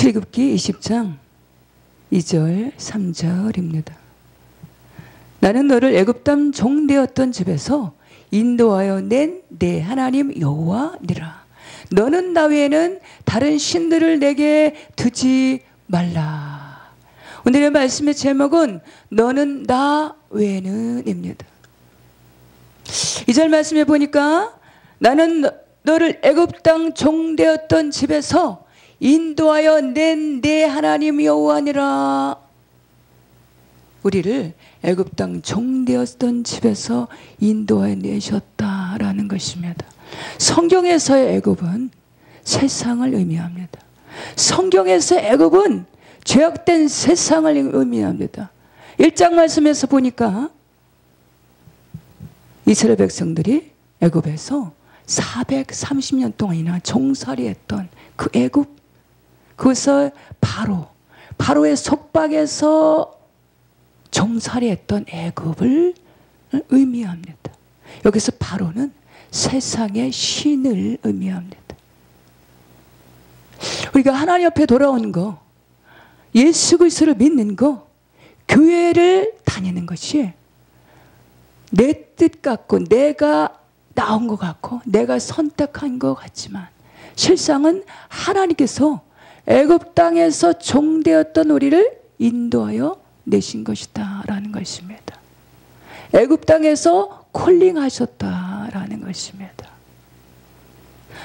출애굽기 20장 2절 3절입니다. 나는 너를 애굽 땅 종되었던 집에서 인도하여 낸 내 하나님 여호와니라. 너는 나 외에는 다른 신들을 내게 두지 말라. 오늘의 말씀의 제목은 너는 나 외에는 입니다. 2절 말씀에 보니까 나는 너를 애굽 땅 종되었던 집에서 인도하여 낸 내 하나님 여호와니라. 우리를 애굽 땅 종되었던 집에서 인도하여 내셨다라는 것입니다. 성경에서의 애굽은 세상을 의미합니다. 성경에서 애굽은 죄악된 세상을 의미합니다. 1장 말씀에서 보니까 이스라엘 백성들이 애굽에서 430년 동안이나 종살이했던 그 애굽, 그것을 바로의 속박에서 종살이했던 애굽을 의미합니다. 여기서 바로는 세상의 신을 의미합니다. 우리가 하나님 앞에 돌아온 거, 예수 그리스도를 믿는 거, 교회를 다니는 것이 내 뜻 같고 내가 나온 것 같고 내가 선택한 것 같지만 실상은 하나님께서 애굽 땅에서 종되었던 우리를 인도하여 내신 것이다 라는 것입니다. 애굽 땅에서 콜링하셨다라는 것입니다.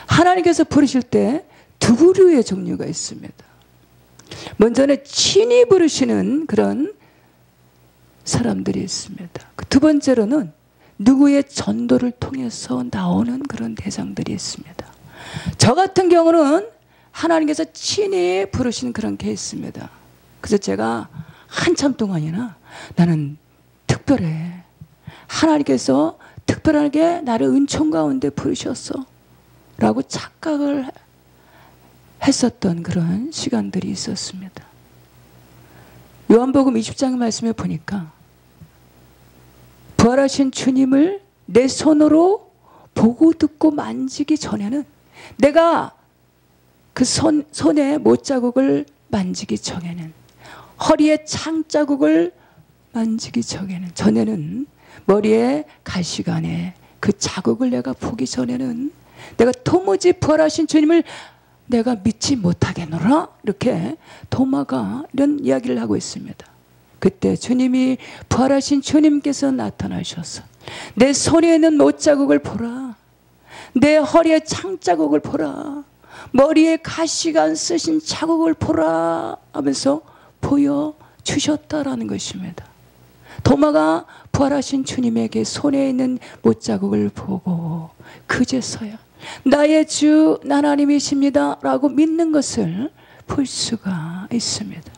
하나님께서 부르실 때 두 부류의 종류가 있습니다. 먼저는 친히 부르시는 그런 사람들이 있습니다. 두 번째로는 누구의 전도를 통해서 나오는 그런 대상들이 있습니다. 저 같은 경우는 하나님께서 친히 부르신 그런 케이스입니다. 그래서 제가 한참 동안이나 나는 특별해, 하나님께서 특별하게 나를 은총 가운데 부르셨어 라고 착각을 했었던 그런 시간들이 있었습니다. 요한복음 20장 말씀에 보니까 부활하신 주님을 내 손으로 보고 듣고 만지기 전에는, 내가 그 손에 못자국을 만지기 전에는, 허리에 창자국을 만지기 전에는, 머리에 가시관에 그 자국을 내가 보기 전에는 내가 도무지 부활하신 주님을 내가 믿지 못하겠노라. 이렇게 도마가 이런 이야기를 하고 있습니다. 그때 주님이, 부활하신 주님께서 나타나셔서 내 손에 있는 못자국을 보라, 내 허리에 창자국을 보라, 머리에 가시관 쓰신 자국을 보라 하면서 보여주셨다라는 것입니다. 도마가 부활하신 주님에게 손에 있는 못자국을 보고 그제서야 나의 주 하나님이십니다 라고 믿는 것을 볼 수가 있습니다.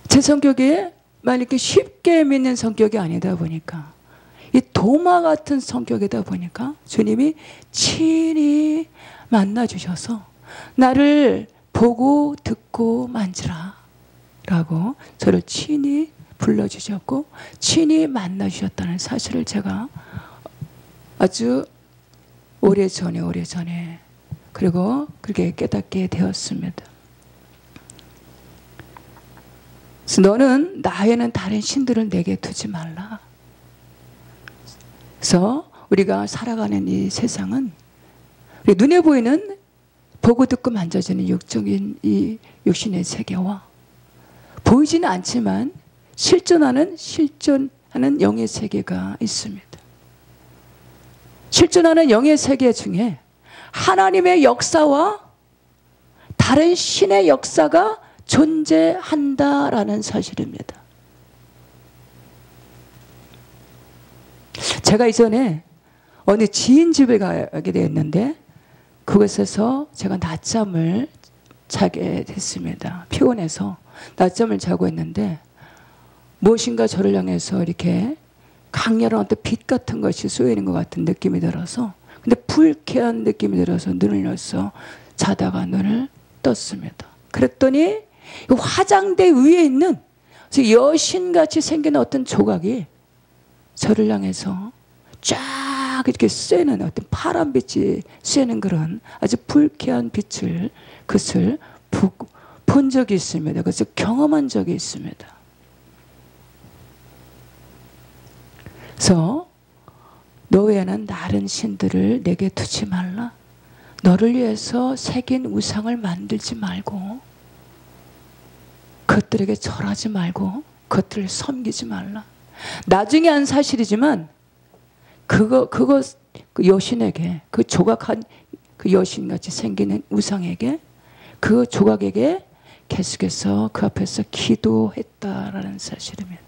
제 성격이 이렇게 쉽게 믿는 성격이 아니다 보니까, 이 도마 같은 성격이다 보니까 주님이 친히 만나주셔서 나를 보고 듣고 만지라 라고 저를 친히 불러주셨고 친히 만나주셨다는 사실을 제가 아주 오래전에 그리고 그렇게 깨닫게 되었습니다. 그래서 너는 나에는 다른 신들을 내게 두지 말라. 그래서 우리가 살아가는 이 세상은 우리 눈에 보이는 보고 듣고 만져지는 육적인 이 육신의 세계와 보이지는 않지만 실존하는 영의 세계가 있습니다. 실존하는 영의 세계 중에 하나님의 역사와 다른 신의 역사가 존재한다라는 사실입니다. 제가 이전에 어느 지인 집에 가게 되었는데 그곳에서 제가 낮잠을 자게 됐습니다. 피곤해서 낮잠을 자고 있는데 무엇인가 저를 향해서 이렇게 강렬한 어떤 빛 같은 것이 쏘이는 것 같은 느낌이 들어서, 근데 불쾌한 느낌이 들어서 눈을 열어서 자다가 눈을 떴습니다. 그랬더니 화장대 위에 있는 여신같이 생긴 어떤 조각이 저를 향해서 쫙 이렇게 쐬는, 어떤 파란빛이 쐬는 그런 아주 불쾌한 빛을, 그것을 본 적이 있습니다. 그래서 경험한 적이 있습니다. 그래서 너 외에는 다른 신들을 내게 두지 말라. 너를 위해서 새긴 우상을 만들지 말고 그것들에게 절하지 말고 그것들을 섬기지 말라. 나중에 한 사실이지만 그거 그 여신에게, 그 조각한 그 여신같이 생기는 우상에게, 그 조각에게 계속해서 그 앞에서 기도했다라는 사실입니다.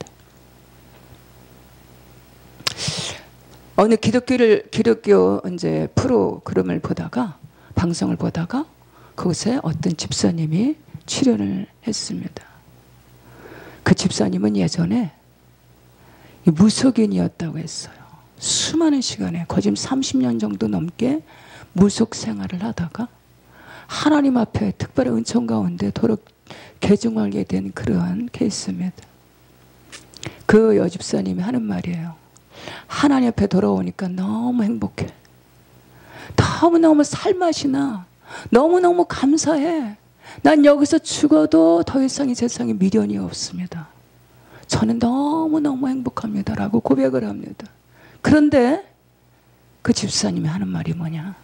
어느 기독교 이제 프로그램을 보다가, 방송을 보다가 그곳에 어떤 집사님이 출연을 했습니다. 그 집사님은 예전에 무속인이었다고 했어요. 수많은 시간에 거의 30년 정도 넘게 무속 생활을 하다가 하나님 앞에 특별한 은총 가운데 도로 개종하게 된 그러한 케이스입니다. 그 여집사님이 하는 말이에요. 하나님 앞에 돌아오니까 너무 행복해. 너무너무 살맛이 나. 너무너무 감사해. 난 여기서 죽어도 더 이상 이 세상에 미련이 없습니다. 저는 너무너무 행복합니다 라고 고백을 합니다. 그런데 그 집사님이 하는 말이 뭐냐.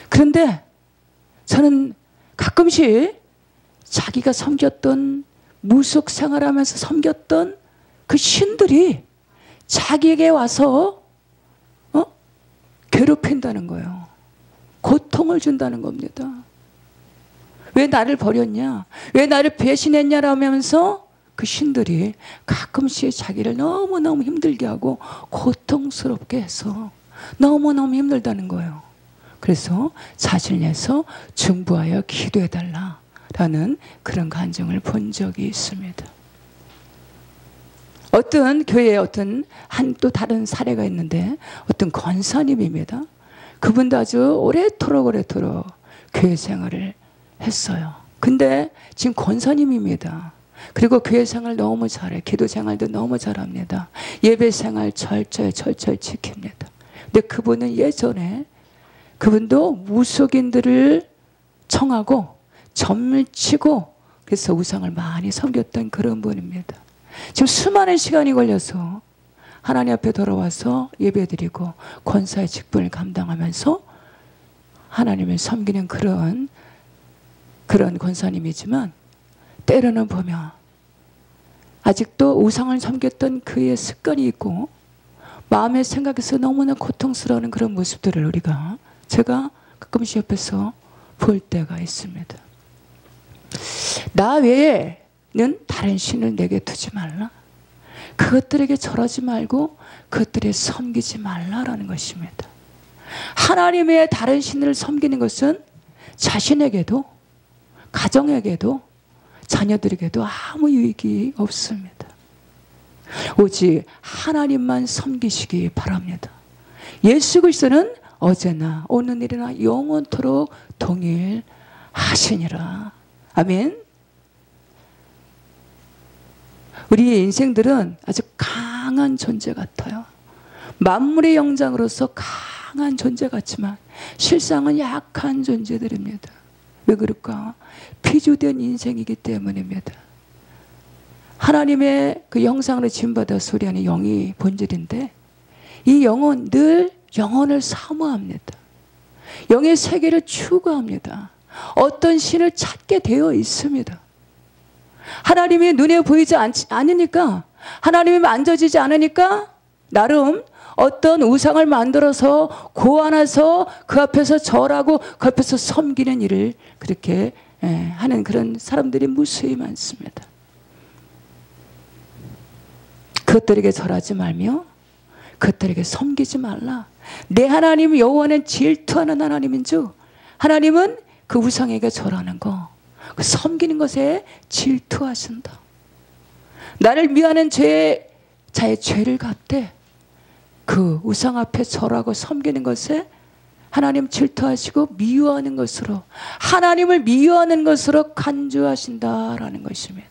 그런데 저는 가끔씩 자기가 섬겼던, 무속 생활하면서 섬겼던 그 신들이 자기에게 와서 괴롭힌다는 거예요. 고통을 준다는 겁니다. 왜 나를 버렸냐? 왜 나를 배신했냐라면서 그 신들이 가끔씩 자기를 너무너무 힘들게 하고 고통스럽게 해서 너무너무 힘들다는 거예요. 그래서 자신을 위해서 중보하여 기도해달라라는 그런 간증을 본 적이 있습니다. 어떤 교회에 또 다른 사례가 있는데, 어떤 권사님입니다. 그분도 아주 오래도록 교회 생활을 했어요. 근데 지금 권사님입니다. 그리고 교회 생활 너무 잘해. 기도 생활도 너무 잘합니다. 예배 생활 철저히 지킵니다. 근데 그분은 예전에 그분도 무속인들을 청하고 점을 치고 그래서 우상을 많이 섬겼던 그런 분입니다. 지금 수많은 시간이 걸려서 하나님 앞에 돌아와서 예배드리고 권사의 직분을 감당하면서 하나님을 섬기는 그런 권사님이지만, 때로는 보면 아직도 우상을 섬겼던 그의 습관이 있고 마음의 생각에서 너무나 고통스러운 그런 모습들을 제가 가끔씩 옆에서 볼 때가 있습니다. 나 외에는 다른 신을 내게 두지 말라. 그것들에게 절하지 말고 그것들에 섬기지 말라라는 것입니다. 하나님의 다른 신을 섬기는 것은 자신에게도, 가정에게도, 자녀들에게도 아무 유익이 없습니다. 오직 하나님만 섬기시기 바랍니다. 예수 그리스도는 어제나 오늘이나 영원토록 동일하시니라. 아멘. 우리의 인생들은 아주 강한 존재 같아요. 만물의 영장으로서 강한 존재 같지만 실상은 약한 존재들입니다. 왜 그럴까? 피조된 인생이기 때문입니다. 하나님의 그 형상으로 지음받아 소리하는 영이 본질인데, 이 영은 늘 영혼을 사모합니다. 영의 세계를 추구합니다. 어떤 신을 찾게 되어 있습니다. 하나님이 눈에 보이지 않으니까, 하나님이 만져지지 않으니까 나름 어떤 우상을 만들어서 고안해서 그 앞에서 절하고 그 앞에서 섬기는 일을 그렇게 하는 그런 사람들이 무수히 많습니다. 그것들에게 절하지 말며 그것들에게 섬기지 말라. 내 하나님 여호와는 질투하는 하나님인 줄, 하나님은 그 우상에게 절하는 거, 그 섬기는 것에 질투하신다. 나를 미워하는 자의 죄를 갚되 그 우상 앞에 절하고 섬기는 것에 하나님 질투하시고 미워하는 것으로, 하나님을 미워하는 것으로 간주하신다라는 것입니다.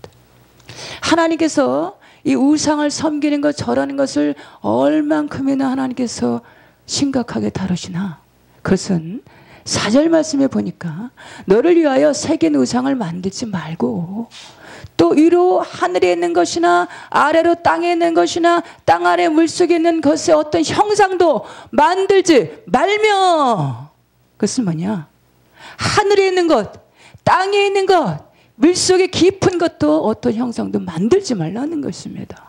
하나님께서 이 우상을 섬기는 것, 절하는 것을 얼만큼이나 하나님께서 심각하게 다루시나, 그것은 4절 말씀에 보니까 너를 위하여 새긴 우상을 만들지 말고 또 위로 하늘에 있는 것이나 아래로 땅에 있는 것이나 땅 아래 물속에 있는 것의 어떤 형상도 만들지 말며. 그것은 뭐냐? 하늘에 있는 것, 땅에 있는 것, 물속에 깊은 것도 어떤 형상도 만들지 말라는 것입니다.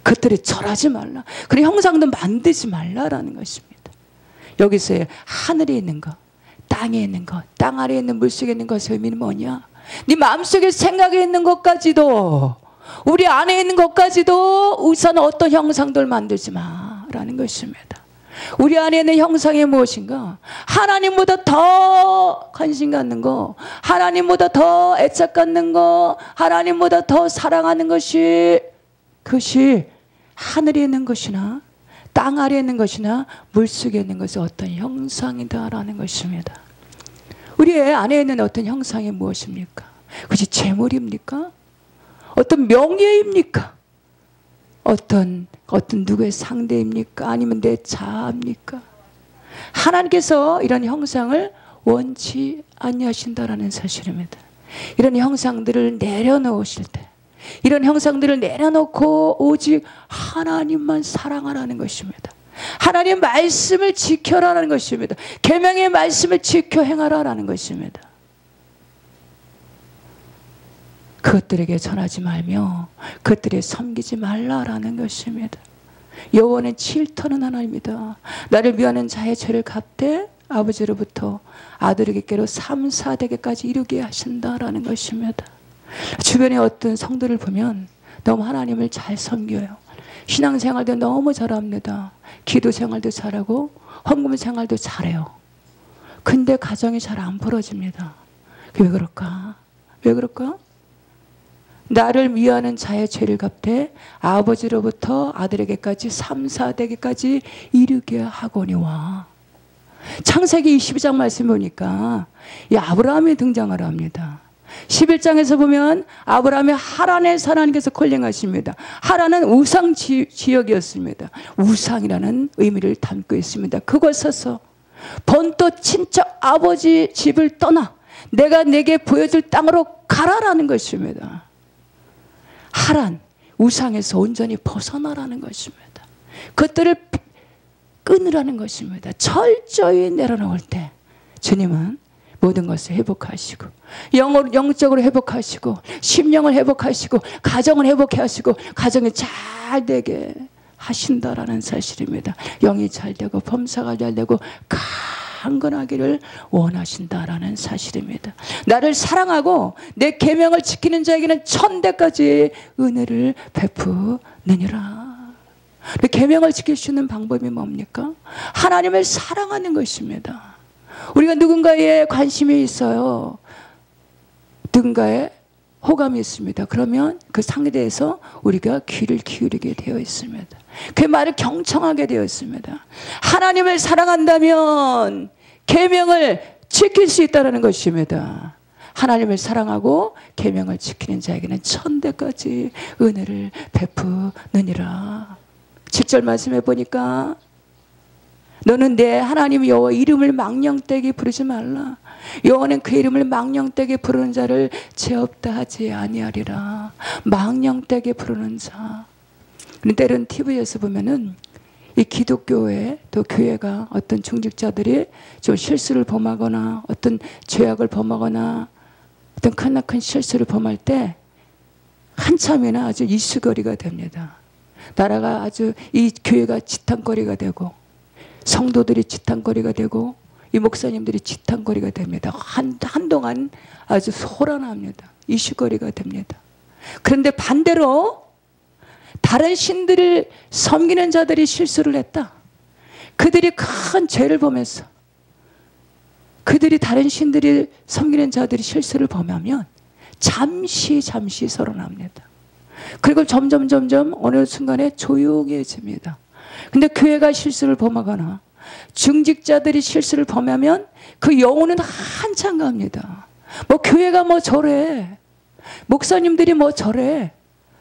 그것들이 절하지 말라. 그리고 형상도 만들지 말라라는 것입니다. 여기서의 하늘에 있는 것, 땅에 있는 것, 땅 아래에 있는 물속에 있는 것의 의미는 뭐냐? 네 마음속에 생각에 있는 것까지도, 우리 안에 있는 것까지도 우선 어떤 형상들 만들지 마라는 것입니다. 우리 안에 있는 형상이 무엇인가? 하나님보다 더 관심 갖는 거, 하나님보다 더 애착 갖는 거, 하나님보다 더 사랑하는 것이, 그것이 하늘에 있는 것이나 땅 아래에 있는 것이나 물속에 있는 것이 어떤 형상이다라는 것입니다. 우리의 안에 있는 어떤 형상이 무엇입니까? 그것이 재물입니까? 어떤 명예입니까? 어떤 누구의 상대입니까? 아니면 내 자아입니까? 하나님께서 이런 형상을 원치 아니하신다라는 사실입니다. 이런 형상들을 내려놓으실 때, 이런 형상들을 내려놓고 오직 하나님만 사랑하라는 것입니다. 하나님 말씀을 지켜라라는 것입니다. 계명의 말씀을 지켜 행하라라는 것입니다. 그것들에게 전하지 말며 그것들에 섬기지 말라라는 것입니다. 여호와는 질투하는 하나님이다. 나를 미워하는 자의 죄를 갚되 아버지로부터 아들에게로 3, 4대계까지 이루게 하신다라는 것입니다. 주변에 어떤 성도를 보면 너무 하나님을 잘 섬겨요. 신앙생활도 너무 잘합니다. 기도생활도 잘하고 헌금생활도 잘해요. 근데 가정이 잘 안 벌어집니다. 왜 그럴까? 왜 그럴까? 나를 미워하는 자의 죄를 갚되 아버지로부터 아들에게까지 3, 4대계까지 이르게 하거니와. 창세기 22장 말씀 보니까 이 아브라함이 등장을 합니다. 11장에서 보면 아브라함이 하란의 하나님께서 콜링하십니다. 하란은 우상 지역이었습니다. 우상이라는 의미를 담고 있습니다. 그곳에서 번또 친척 아버지 집을 떠나 내가 내게 보여줄 땅으로 가라라는 것입니다. 하란, 우상에서 온전히 벗어나라는 것입니다. 그것들을 끊으라는 것입니다. 철저히 내려놓을 때 주님은 모든 것을 회복하시고 영적으로 회복하시고 심령을 회복하시고 가정을 회복해 하시고 가정이 잘 되게 하신다라는 사실입니다. 영이 잘 되고 범사가 잘 되고 강건하기를 원하신다라는 사실입니다. 나를 사랑하고 내 계명을 지키는 자에게는 1000대까지 은혜를 베푸느니라. 계명을 지킬 수 있는 방법이 뭡니까? 하나님을 사랑하는 것입니다. 우리가 누군가에 관심이 있어요. 누군가에 호감이 있습니다. 그러면 그 상대에서 우리가 귀를 기울이게 되어 있습니다. 그 말을 경청하게 되어 있습니다. 하나님을 사랑한다면 계명을 지킬 수 있다는 것입니다. 하나님을 사랑하고 계명을 지키는 자에게는 1000대까지 은혜를 베푸느니라. 7절 말씀해 보니까 너는 내 하나님 여호와 이름을 망령되게 부르지 말라. 여호와는 그 이름을 망령되게 부르는 자를 죄 없다 하지 아니하리라. 망령되게 부르는 자. 때론 TV에서 보면은 이 기독교회 또 교회가 어떤 중직자들이 좀 실수를 범하거나 어떤 죄악을 범하거나 어떤 크나큰 실수를 범할 때 한참이나 아주 이슈거리가 됩니다. 나라가 아주 이 교회가 지탄거리가 되고 성도들이 지탄거리가 되고 이 목사님들이 지탄거리가 됩니다. 한동안 아주 소란합니다. 이슈거리가 됩니다. 그런데 반대로 다른 신들을 섬기는 자들이 실수를 했다. 그들이 큰 죄를 범해서 그들이 다른 신들이 섬기는 자들이 실수를 범하면 잠시 서론합니다. 그리고 점점 어느 순간에 조용해집니다. 근데 교회가 실수를 범하거나 중직자들이 실수를 범하면 그 영혼은 한참 갑니다. 뭐 교회가 뭐 저래, 목사님들이 뭐 저래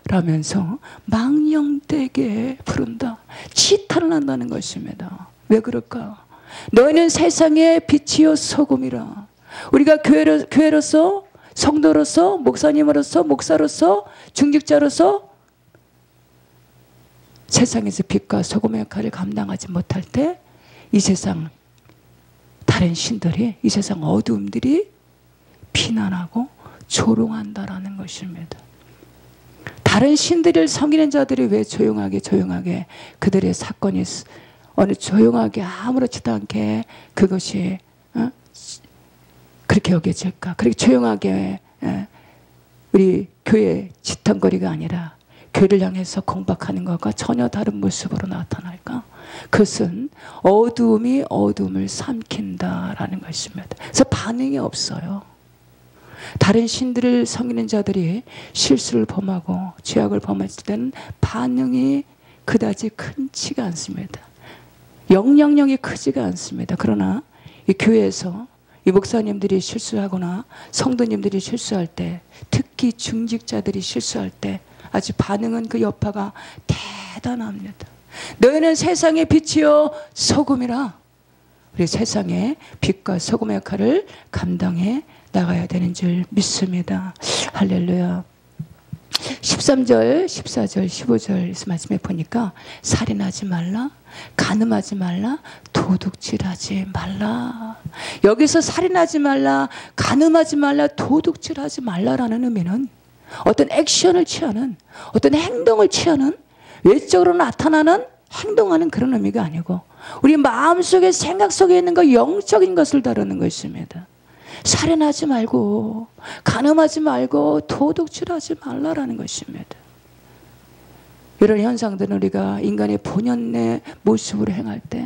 라면서 망령되게 부른다. 치탄을 한다는 것입니다. 왜 그럴까? 너희는 세상의 빛이요 소금이라. 우리가 교회로서, 성도로서, 목사님으로서, 목사로서, 중직자로서 세상에서 빛과 소금의 역할을 감당하지 못할 때 이 세상 다른 신들이, 이 세상 어두움들이 비난하고 조롱한다라는 것입니다. 다른 신들을 섬기는 자들이 왜 조용하게 그들의 사건이 어느 조용하게 아무렇지도 않게 그것이 그렇게 여겨질까? 그렇게 조용하게 우리 교회 지탄거리가 아니라 교회를 향해서 공박하는 것과 전혀 다른 모습으로 나타날까? 그것은 어두움이 어두움을 삼킨다라는 것입니다. 그래서 반응이 없어요. 다른 신들을 섬기는 자들이 실수를 범하고 죄악을 범했을 때는 반응이 그다지 크지가 않습니다. 영향력이 크지가 않습니다. 그러나 이 교회에서 이 목사님들이 실수하거나 성도님들이 실수할 때, 특히 중직자들이 실수할 때 아주 반응은 그 여파가 대단합니다. 너희는 세상의 빛이요 소금이라. 우리 세상의 빛과 소금의 역할을 감당해 나가야 되는 줄 믿습니다. 할렐루야. 13절, 14절, 15절 말씀에 보니까 살인하지 말라, 간음하지 말라, 도둑질하지 말라. 여기서 살인하지 말라, 간음하지 말라, 도둑질하지 말라라는 의미는 어떤 액션을 취하는, 어떤 행동을 취하는, 외적으로 나타나는 행동하는 그런 의미가 아니고 우리 마음속에, 생각 속에 있는 거, 영적인 것을 다루는 것입니다. 살인하지 말고, 간음하지 말고, 도둑질하지 말라라는 것입니다. 이런 현상들은 우리가 인간의 본연의 모습으로 행할 때,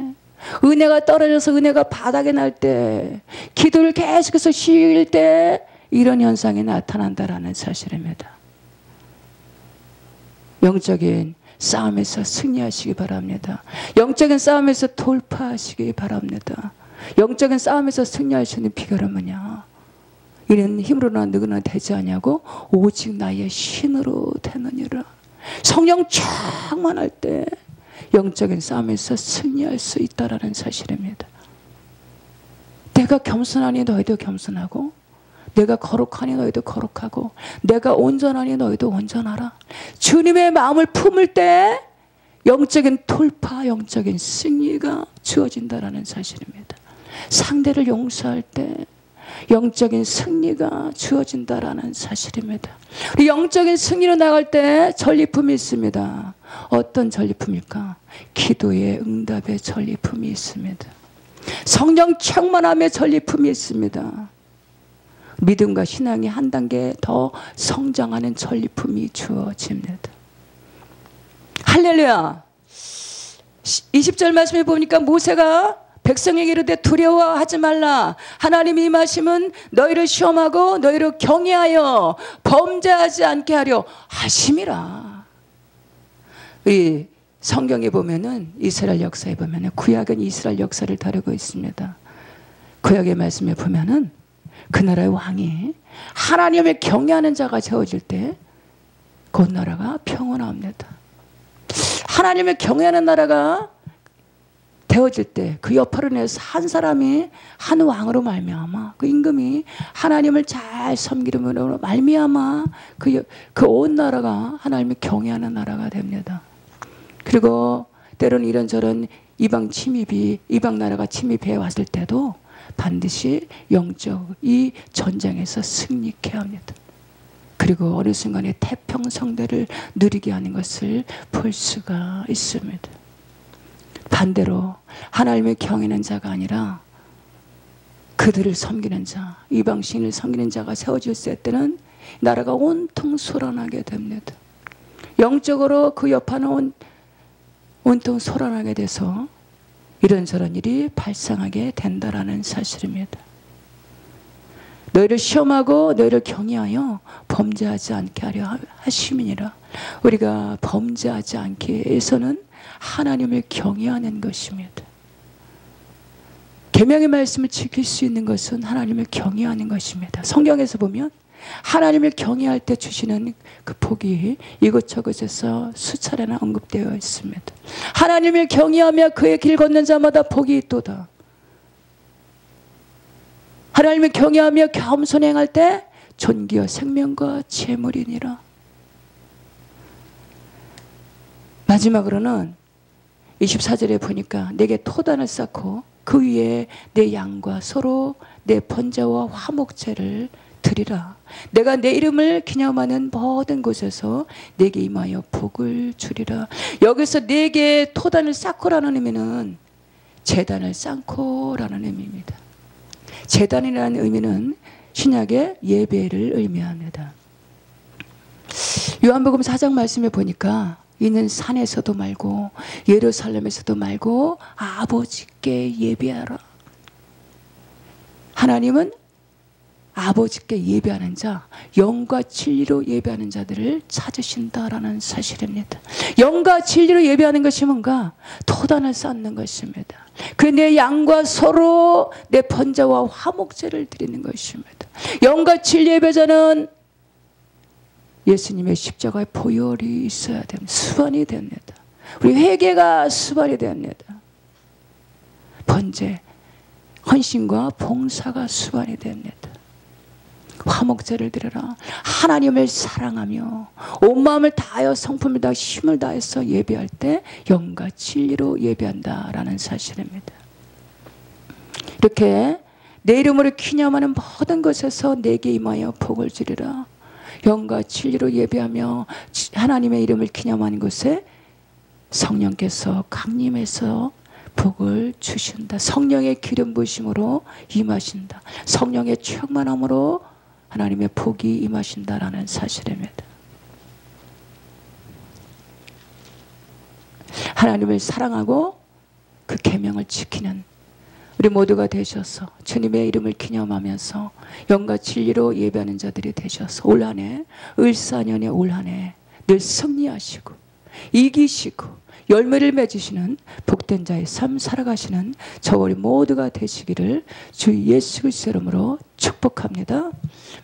은혜가 떨어져서 은혜가 바닥에 날 때, 기도를 계속해서 쉴 때 이런 현상이 나타난다라는 사실입니다. 영적인 싸움에서 승리하시기 바랍니다. 영적인 싸움에서 돌파하시기 바랍니다. 영적인 싸움에서 승리할 수 있는 비결은 뭐냐? 이는 힘으로나 누구나 되지 않냐고, 오직 나의 신으로 되느니라. 성령 충만할 때 영적인 싸움에서 승리할 수 있다라는 사실입니다. 내가 겸손하니 너희도 겸손하고, 내가 거룩하니 너희도 거룩하고, 내가 온전하니 너희도 온전하라. 주님의 마음을 품을 때 영적인 돌파, 영적인 승리가 주어진다라는 사실입니다. 상대를 용서할 때 영적인 승리가 주어진다라는 사실입니다. 우리 영적인 승리로 나갈 때 전리품이 있습니다. 어떤 전리품일까? 기도의 응답의 전리품이 있습니다. 성령 충만함의 전리품이 있습니다. 믿음과 신앙이 한 단계 더 성장하는 전리품이 주어집니다. 할렐루야. 20절 말씀해 보니까 모세가 백성에게 이르되 두려워하지 말라. 하나님이 임하심은 너희를 시험하고 너희를 경외하여 범죄하지 않게 하려 하심이라. 우리 성경에 보면은, 이스라엘 역사에 보면은, 구약은 이스라엘 역사를 다루고 있습니다. 구약의 말씀에 보면은 그 나라의 왕이 하나님을 경외하는 자가 세워질 때 그 나라가 평온합니다. 하나님을 경외하는 나라가 되어질 때 그 여파로 인해서 한 사람이 한 왕으로 말미암아 그 임금이 하나님을 잘 섬기므로 말미암아 그 온 나라가 하나님을 경외하는 나라가 됩니다. 그리고 때로는 이런저런 이방 나라가 침입해 왔을 때도 반드시 영적 이 전쟁에서 승리케 합니다. 그리고 어느 순간에 태평성대를 누리게 하는 것을 볼 수가 있습니다. 반대로 하나님을 경외하는 자가 아니라 그들을 섬기는 자, 이방신을 섬기는 자가 세워질 때는 나라가 온통 소란하게 됩니다. 영적으로 그 여파는 온통 소란하게 돼서 이런저런 일이 발생하게 된다라는 사실입니다. 너희를 시험하고 너희를 경외하여 범죄하지 않게 하려 하심이니라. 우리가 범죄하지 않기 위해서는 하나님을 경외하는 것입니다. 계명의 말씀을 지킬 수 있는 것은 하나님을 경외하는 것입니다. 성경에서 보면 하나님을 경외할 때 주시는 그 복이 이곳저곳에서 수차례나 언급되어 있습니다. 하나님을 경외하며 그의 길 걷는 자마다 복이 있도다. 하나님을 경외하며 겸손히 행할 때 존귀와 생명과 재물이니라. 마지막으로는 24절에 보니까 내게 토단을 쌓고 그 위에 내 양과 소로 내 번제와 화목제를 드리라. 내가 내 이름을 기념하는 모든 곳에서 내게 임하여 복을 주리라. 여기서 내게 토단을 쌓고라는 의미는 제단을 쌓고라는 의미입니다. 제단이라는 의미는 신약의 예배를 의미합니다. 요한복음 4장 말씀에 보니까 이는 산에서도 말고 예루살렘에서도 말고 아버지께 예배하라. 하나님은 아버지께 예배하는 자, 영과 진리로 예배하는 자들을 찾으신다라는 사실입니다. 영과 진리로 예배하는 것이 뭔가? 토단을 쌓는 것입니다. 그 내 양과 소로 내 번제와 화목제를 드리는 것입니다. 영과 진리 예배자는 예수님의 십자가의 보혈이 있어야 됩니다. 수반이 됩니다. 우리 회개가 수반이 됩니다. 번제, 헌신과 봉사가 수반이 됩니다. 화목제를 드려라. 하나님을 사랑하며 온 마음을 다하여 성품을 다하여 힘을 다해서 예배할 때 영과 진리로 예배한다라는 사실입니다. 이렇게 내 이름으로 기념하는 모든 것에서 내게 임하여 복을 주리라. 영과 진리로 예배하며 하나님의 이름을 기념하는 곳에 성령께서 강림해서 복을 주신다. 성령의 기름 부으심으로 임하신다. 성령의 충만함으로 하나님의 복이 임하신다라는 사실입니다. 하나님을 사랑하고 그 계명을 지키는 우리 모두가 되셔서 주님의 이름을 기념하면서 영과 진리로 예배하는 자들이 되셔서 올 한해 을사년의 올 한해 늘 승리하시고 이기시고 열매를 맺으시는 복된 자의 삶 살아가시는 저 우리 모두가 되시기를 주 예수 그리스도 이름으로 축복합니다.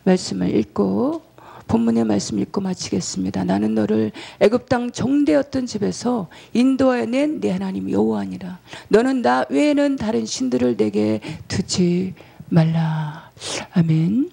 말씀을 읽고 본문의 말씀 읽고 마치겠습니다. 나는 너를 애굽 땅 종되었던 집에서 인도하여 낸 내 하나님 여호와니라. 너는 나 외에는 다른 신들을 내게 두지 말라. 아멘.